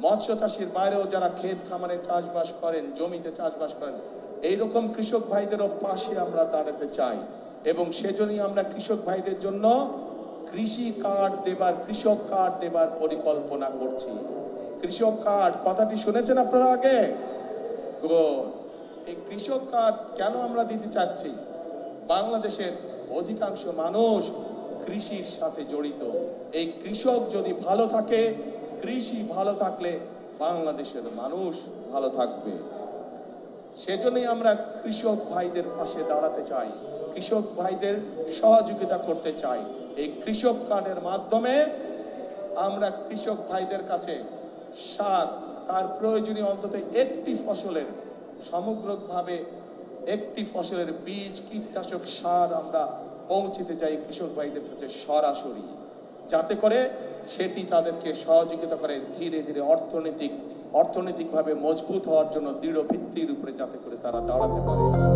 মৎস্য চাষের বাইরেও যারা ক্ষেত খামারে চাষবাস করেন, জমিতে চাষবাস করেন, এইরকম কৃষক ভাইদেরও পাশে আমরা দাঁড়াতে চাই। এবং সেজন্যই আমরা কৃষক ভাইদের জন্য কৃষক কার্ড দেবার পরিকল্পনা করছি। কৃষক কার্ড কথাটি শুনেছেন আপনারা আগে? এই কৃষক কার্ড কেন আমরা দিতে চাচ্ছি? বাংলাদেশের অধিকাংশ মানুষ কৃষির সাথে জড়িত। এই কৃষক যদি ভালো থাকে, কৃষি ভালো থাকলে বাংলাদেশের মানুষ ভালো থাকবে। সেজন্যই আমরা কৃষক ভাইদের পাশে দাঁড়াতে চাই, কৃষক ভাইদের সহযোগিতা করতে চাই। এই কৃষক কার্ডের মাধ্যমে আমরা কৃষক ভাইদের কাছে সার, তার প্রয়োজনীয় অন্তত একটি ফসলের, সমগ্রভাবে একটি ফসলের বীজ, কীটনাশক, সার আমরা পৌঁছতে চাই কৃষক ভাইদের কাছে সরাসরি, যাতে করে সেটি তাদেরকে সহযোগিতা করে ধীরে ধীরে অর্থনৈতিকভাবে মজবুত হওয়ার জন্য দৃঢ় ভিত্তির উপরে যাতে করে তারা দাঁড়াতে পারে।